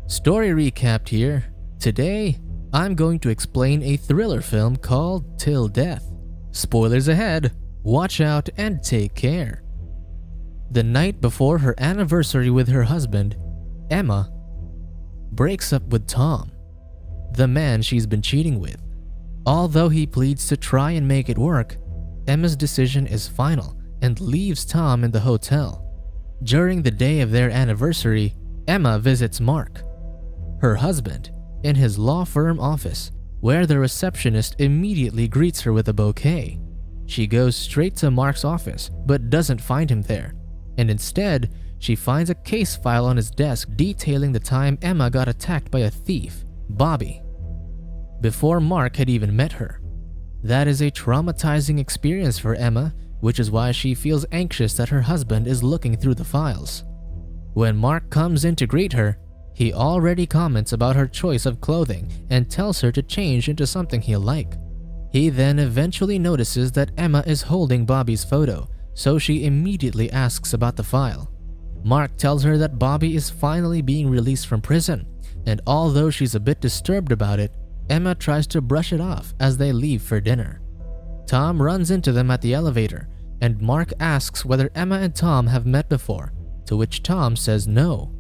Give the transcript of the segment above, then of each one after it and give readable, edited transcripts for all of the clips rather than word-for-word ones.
Story recapped here. Today, I'm going to explain a thriller film called Till Death. Spoilers ahead, watch out and take care. The night before her anniversary with her husband, Emma breaks up with Tom, the man she's been cheating with. Although he pleads to try and make it work, Emma's decision is final and leaves Tom in the hotel. During the day of their anniversary, Emma visits Mark, her husband, in his law firm office, where the receptionist immediately greets her with a bouquet. She goes straight to Mark's office but doesn't find him there, and instead, she finds a case file on his desk detailing the time Emma got attacked by a thief, Bobby, before Mark had even met her. That is a traumatizing experience for Emma, which is why she feels anxious that her husband is looking through the files. When Mark comes in to greet her, he already comments about her choice of clothing and tells her to change into something he'll like. He then eventually notices that Emma is holding Bobby's photo, so she immediately asks about the file. Mark tells her that Bobby is finally being released from prison, and although she's a bit disturbed about it, Emma tries to brush it off as they leave for dinner. Tom runs into them at the elevator, and Mark asks whether Emma and Tom have met before, to which Tom says no.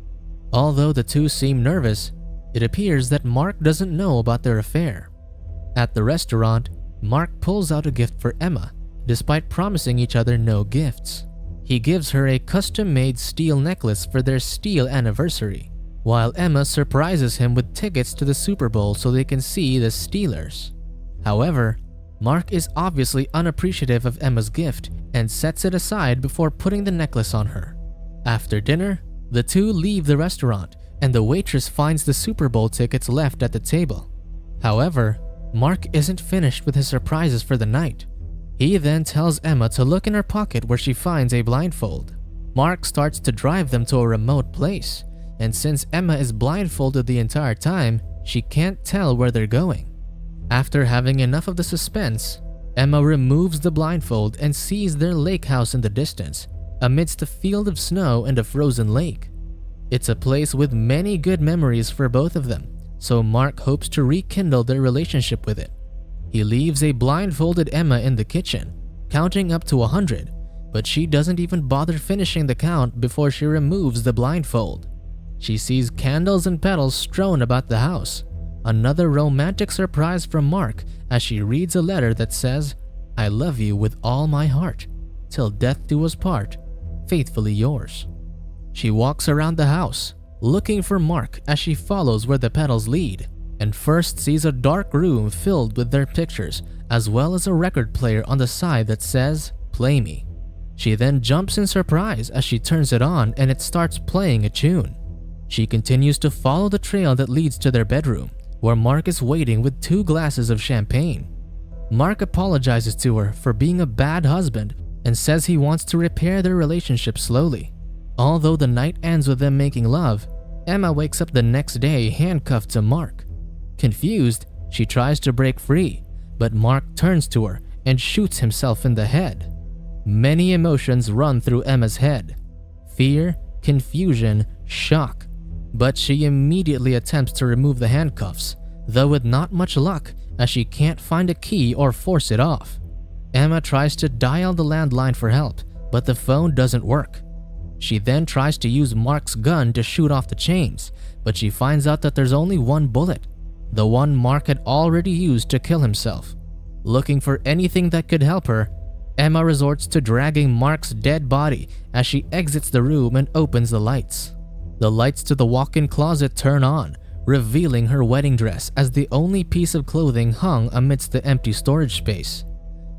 Although the two seem nervous, it appears that Mark doesn't know about their affair. At the restaurant, Mark pulls out a gift for Emma, despite promising each other no gifts. He gives her a custom-made steel necklace for their steel anniversary, while Emma surprises him with tickets to the Super Bowl so they can see the Steelers. However, Mark is obviously unappreciative of Emma's gift and sets it aside before putting the necklace on her. After dinner, the two leave the restaurant, and the waitress finds the Super Bowl tickets left at the table. However, Mark isn't finished with his surprises for the night. He then tells Emma to look in her pocket where she finds a blindfold. Mark starts to drive them to a remote place, and since Emma is blindfolded the entire time, she can't tell where they're going. After having enough of the suspense, Emma removes the blindfold and sees their lake house in the distance, amidst a field of snow and a frozen lake. It's a place with many good memories for both of them, so Mark hopes to rekindle their relationship with it. He leaves a blindfolded Emma in the kitchen, counting up to 100, but she doesn't even bother finishing the count before she removes the blindfold. She sees candles and petals strewn about the house, another romantic surprise from Mark as she reads a letter that says, "I love you with all my heart, till death do us part, faithfully yours." She walks around the house, looking for Mark as she follows where the petals lead, and first sees a dark room filled with their pictures, as well as a record player on the side that says, "Play me." She then jumps in surprise as she turns it on and it starts playing a tune. She continues to follow the trail that leads to their bedroom, where Mark is waiting with 2 glasses of champagne. Mark apologizes to her for being a bad husband and says he wants to repair their relationship slowly. Although the night ends with them making love, Emma wakes up the next day handcuffed to Mark. Confused, she tries to break free, but Mark turns to her and shoots himself in the head. Many emotions run through Emma's head: fear, confusion, shock. But she immediately attempts to remove the handcuffs, though with not much luck as she can't find a key or force it off. Emma tries to dial the landline for help, but the phone doesn't work. She then tries to use Mark's gun to shoot off the chains, but she finds out that there's only one bullet, the one Mark had already used to kill himself. Looking for anything that could help her, Emma resorts to dragging Mark's dead body as she exits the room and opens the lights. The lights to the walk-in closet turn on, revealing her wedding dress as the only piece of clothing hung amidst the empty storage space.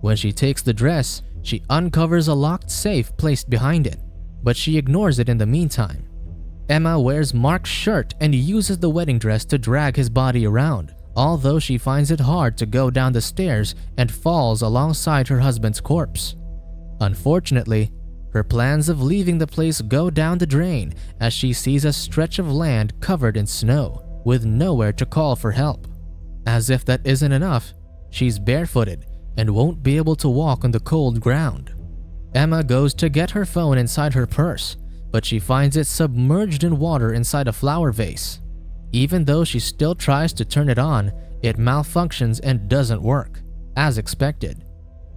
When she takes the dress, she uncovers a locked safe placed behind it, but she ignores it in the meantime. Emma wears Mark's shirt and uses the wedding dress to drag his body around, although she finds it hard to go down the stairs and falls alongside her husband's corpse. Unfortunately, her plans of leaving the place go down the drain as she sees a stretch of land covered in snow, with nowhere to call for help. As if that isn't enough, she's barefooted and won't be able to walk on the cold ground. Emma goes to get her phone inside her purse, but she finds it submerged in water inside a flower vase. Even though she still tries to turn it on, it malfunctions and doesn't work, as expected.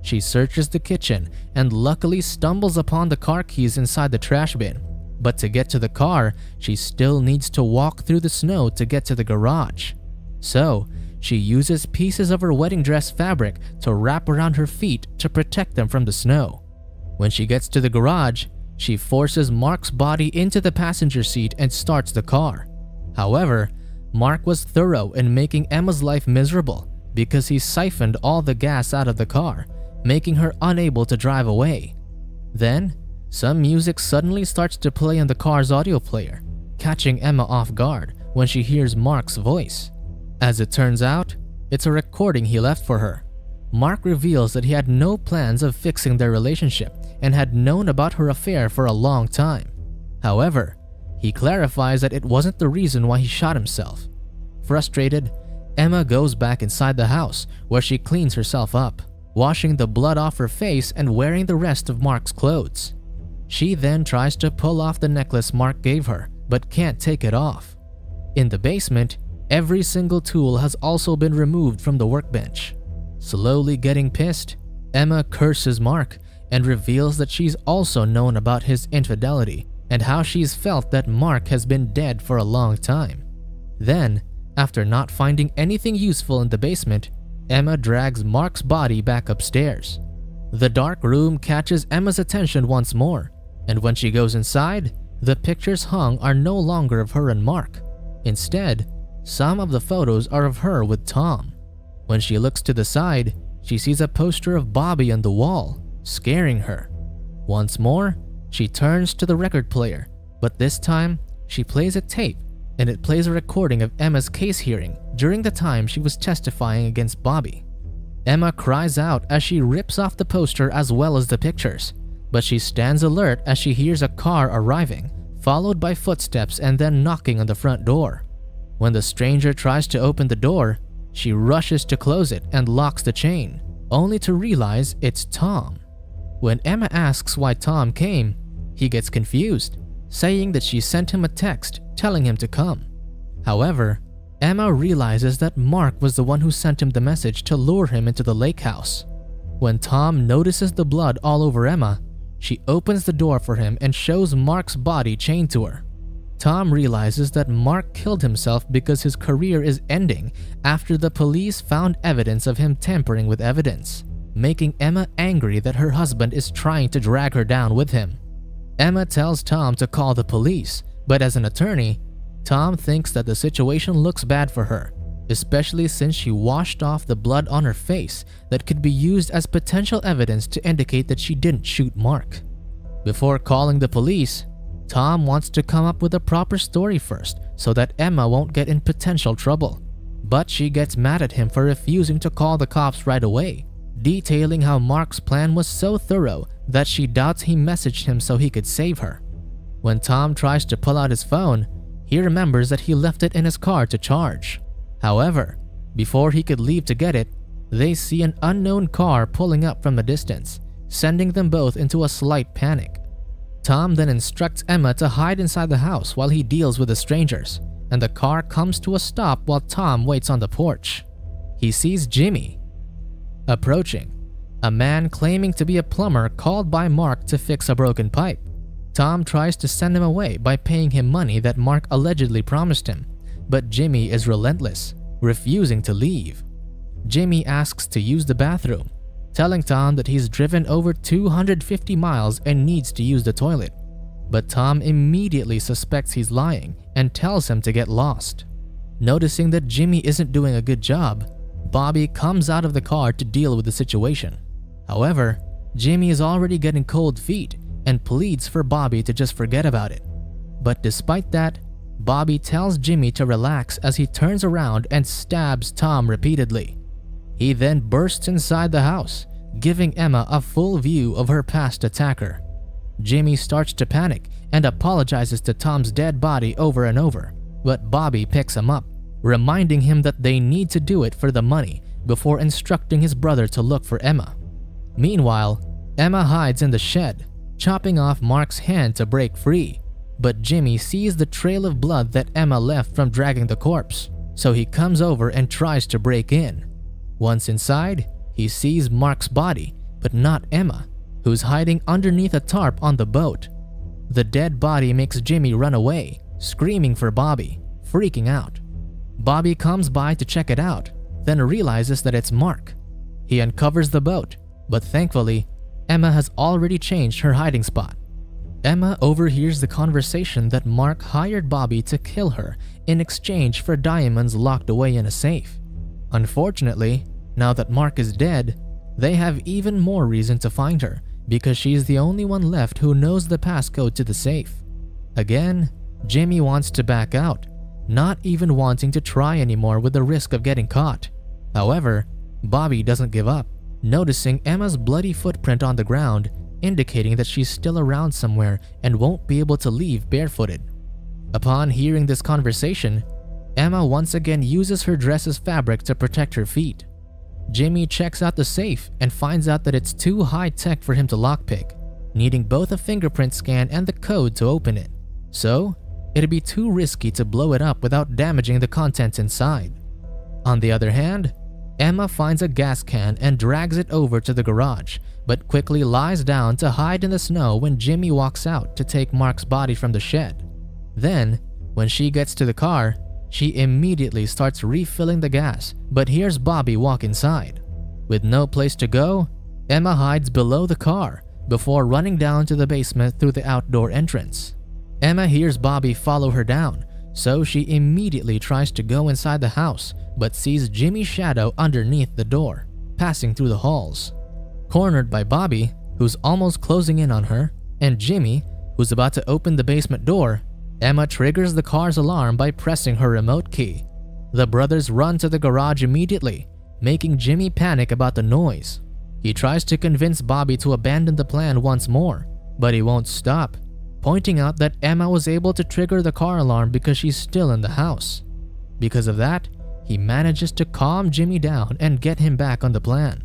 She searches the kitchen and luckily stumbles upon the car keys inside the trash bin. But to get to the car, she still needs to walk through the snow to get to the garage. So, she uses pieces of her wedding dress fabric to wrap around her feet to protect them from the snow. When she gets to the garage, she forces Mark's body into the passenger seat and starts the car. However, Mark was thorough in making Emma's life miserable because he siphoned all the gas out of the car, making her unable to drive away. Then, some music suddenly starts to play on the car's audio player, catching Emma off guard when she hears Mark's voice. As it turns out, it's a recording he left for her. Mark reveals that he had no plans of fixing their relationship and had known about her affair for a long time. However, he clarifies that it wasn't the reason why he shot himself. Frustrated, Emma goes back inside the house where she cleans herself up, washing the blood off her face and wearing the rest of Mark's clothes. She then tries to pull off the necklace Mark gave her, but can't take it off. In the basement, every single tool has also been removed from the workbench. Slowly getting pissed, Emma curses Mark and reveals that she's also known about his infidelity and how she's felt that Mark has been dead for a long time. Then, after not finding anything useful in the basement, Emma drags Mark's body back upstairs. The dark room catches Emma's attention once more, and when she goes inside, the pictures hung are no longer of her and Mark. Instead, some of the photos are of her with Tom. When she looks to the side, she sees a poster of Bobby on the wall, scaring her. Once more, she turns to the record player, but this time, she plays a tape, and it plays a recording of Emma's case hearing during the time she was testifying against Bobby. Emma cries out as she rips off the poster as well as the pictures, but she stands alert as she hears a car arriving, followed by footsteps and then knocking on the front door. When the stranger tries to open the door, she rushes to close it and locks the chain, only to realize it's Tom. When Emma asks why Tom came, he gets confused, saying that she sent him a text telling him to come. However, Emma realizes that Mark was the one who sent him the message to lure him into the lake house. When Tom notices the blood all over Emma, she opens the door for him and shows Mark's body chained to her. Tom realizes that Mark killed himself because his career is ending after the police found evidence of him tampering with evidence, making Emma angry that her husband is trying to drag her down with him. Emma tells Tom to call the police, but as an attorney, Tom thinks that the situation looks bad for her, especially since she washed off the blood on her face that could be used as potential evidence to indicate that she didn't shoot Mark. Before calling the police, Tom wants to come up with a proper story first so that Emma won't get in potential trouble, but she gets mad at him for refusing to call the cops right away, detailing how Mark's plan was so thorough that she doubts he messaged him so he could save her. When Tom tries to pull out his phone, he remembers that he left it in his car to charge. However, before he could leave to get it, they see an unknown car pulling up from a distance, sending them both into a slight panic. Tom then instructs Emma to hide inside the house while he deals with the strangers, and the car comes to a stop while Tom waits on the porch. He sees Jimmy approaching, a man claiming to be a plumber called by Mark to fix a broken pipe. Tom tries to send him away by paying him money that Mark allegedly promised him, but Jimmy is relentless, refusing to leave. Jimmy asks to use the bathroom, telling Tom that he's driven over 250 miles and needs to use the toilet. But Tom immediately suspects he's lying and tells him to get lost. Noticing that Jimmy isn't doing a good job, Bobby comes out of the car to deal with the situation. However, Jimmy is already getting cold feet and pleads for Bobby to just forget about it. But despite that, Bobby tells Jimmy to relax as he turns around and stabs Tom repeatedly. He then bursts inside the house, giving Emma a full view of her past attacker. Jimmy starts to panic and apologizes to Tom's dead body over and over, but Bobby picks him up, reminding him that they need to do it for the money before instructing his brother to look for Emma. Meanwhile, Emma hides in the shed, chopping off Mark's hand to break free, but Jimmy sees the trail of blood that Emma left from dragging the corpse, so he comes over and tries to break in. Once inside, he sees Mark's body, but not Emma, who's hiding underneath a tarp on the boat. The dead body makes Jimmy run away, screaming for Bobby, freaking out. Bobby comes by to check it out, then realizes that it's Mark. He uncovers the boat, but thankfully, Emma has already changed her hiding spot. Emma overhears the conversation that Mark hired Bobby to kill her in exchange for diamonds locked away in a safe. Unfortunately, now that Mark is dead, they have even more reason to find her because she's the only one left who knows the passcode to the safe. Again, Jimmy wants to back out, not even wanting to try anymore with the risk of getting caught. However, Bobby doesn't give up, noticing Emma's bloody footprint on the ground, indicating that she's still around somewhere and won't be able to leave barefooted. Upon hearing this conversation, Emma once again uses her dress as fabric to protect her feet. Jimmy checks out the safe and finds out that it's too high-tech for him to lockpick, needing both a fingerprint scan and the code to open it. So, it'd be too risky to blow it up without damaging the contents inside. On the other hand, Emma finds a gas can and drags it over to the garage, but quickly lies down to hide in the snow when Jimmy walks out to take Mark's body from the shed. Then, when she gets to the car, she immediately starts refilling the gas, but hears Bobby walk inside. With no place to go, Emma hides below the car before running down to the basement through the outdoor entrance. Emma hears Bobby follow her down, so she immediately tries to go inside the house but sees Jimmy's shadow underneath the door, passing through the halls. Cornered by Bobby, who's almost closing in on her, and Jimmy, who's about to open the basement door, Emma triggers the car's alarm by pressing her remote key. The brothers run to the garage immediately, making Jimmy panic about the noise. He tries to convince Bobby to abandon the plan once more, but he won't stop, pointing out that Emma was able to trigger the car alarm because she's still in the house. Because of that, he manages to calm Jimmy down and get him back on the plan.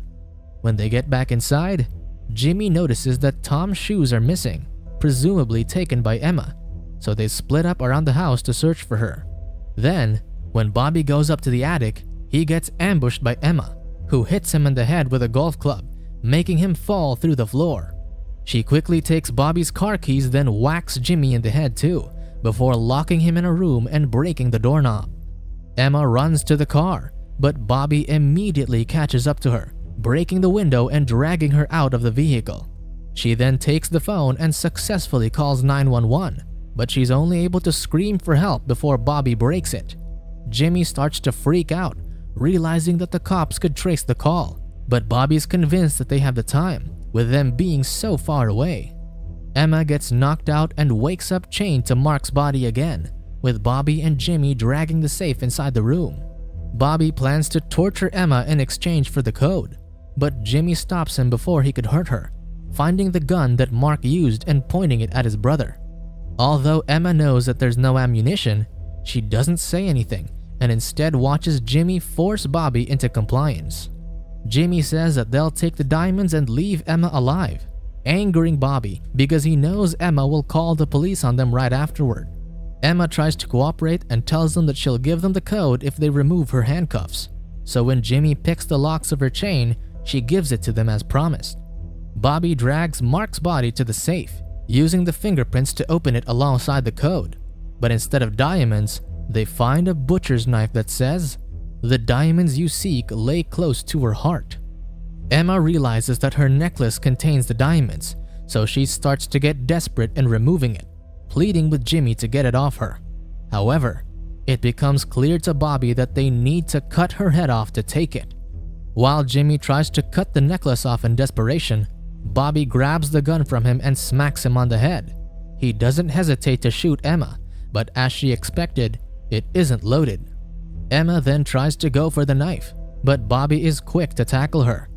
When they get back inside, Jimmy notices that Tom's shoes are missing, presumably taken by Emma, so they split up around the house to search for her. Then, when Bobby goes up to the attic, he gets ambushed by Emma, who hits him in the head with a golf club, making him fall through the floor. She quickly takes Bobby's car keys, then whacks Jimmy in the head too, before locking him in a room and breaking the doorknob. Emma runs to the car, but Bobby immediately catches up to her, breaking the window and dragging her out of the vehicle. She then takes the phone and successfully calls 911, but she's only able to scream for help before Bobby breaks it. Jimmy starts to freak out, realizing that the cops could trace the call, but Bobby's convinced that they have the time, with them being so far away. Emma gets knocked out and wakes up chained to Mark's body again, with Bobby and Jimmy dragging the safe inside the room. Bobby plans to torture Emma in exchange for the code, but Jimmy stops him before he could hurt her, finding the gun that Mark used and pointing it at his brother. Although Emma knows that there's no ammunition, she doesn't say anything and instead watches Jimmy force Bobby into compliance. Jimmy says that they'll take the diamonds and leave Emma alive, angering Bobby because he knows Emma will call the police on them right afterward. Emma tries to cooperate and tells them that she'll give them the code if they remove her handcuffs. So when Jimmy picks the locks of her chain, she gives it to them as promised. Bobby drags Mark's body to the safe, using the fingerprints to open it alongside the code. But instead of diamonds, they find a butcher's knife that says, "The diamonds you seek lay close to her heart." Emma realizes that her necklace contains the diamonds, so she starts to get desperate in removing it, pleading with Jimmy to get it off her. However, it becomes clear to Bobby that they need to cut her head off to take it. While Jimmy tries to cut the necklace off in desperation, Bobby grabs the gun from him and smacks him on the head. He doesn't hesitate to shoot Emma, but as she expected, it isn't loaded. Emma then tries to go for the knife, but Bobby is quick to tackle her.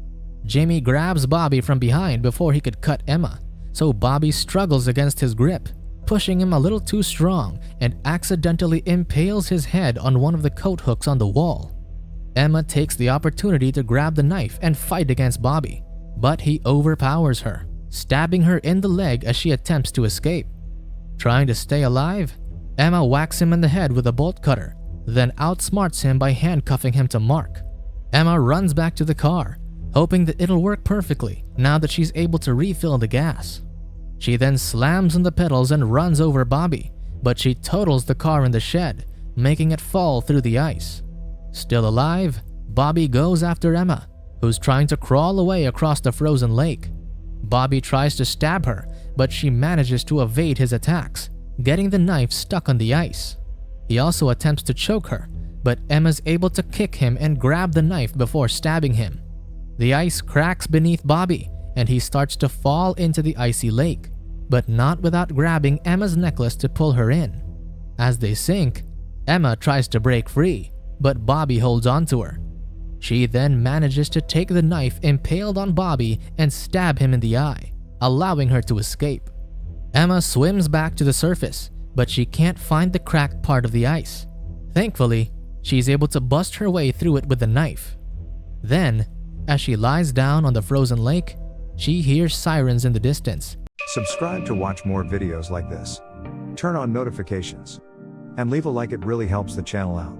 Jimmy grabs Bobby from behind before he could cut Emma, so Bobby struggles against his grip, pushing him a little too strong and accidentally impales his head on one of the coat hooks on the wall. Emma takes the opportunity to grab the knife and fight against Bobby, but he overpowers her, stabbing her in the leg as she attempts to escape. Trying to stay alive, Emma whacks him in the head with a bolt cutter, then outsmarts him by handcuffing him to Mark. Emma runs back to the car, hoping that it'll work perfectly now that she's able to refill the gas. She then slams on the pedals and runs over Bobby, but she totals the car in the shed, making it fall through the ice. Still alive, Bobby goes after Emma, who's trying to crawl away across the frozen lake. Bobby tries to stab her, but she manages to evade his attacks, getting the knife stuck on the ice. He also attempts to choke her, but Emma's able to kick him and grab the knife before stabbing him. The ice cracks beneath Bobby, and he starts to fall into the icy lake, but not without grabbing Emma's necklace to pull her in. As they sink, Emma tries to break free, but Bobby holds on to her. She then manages to take the knife impaled on Bobby and stab him in the eye, allowing her to escape. Emma swims back to the surface, but she can't find the cracked part of the ice. Thankfully, she's able to bust her way through it with the knife. Then, as she lies down on the frozen lake, she hears sirens in the distance. Subscribe to watch more videos like this. Turn on notifications. And leave a like, it really helps the channel out.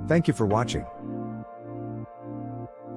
Thank you for watching.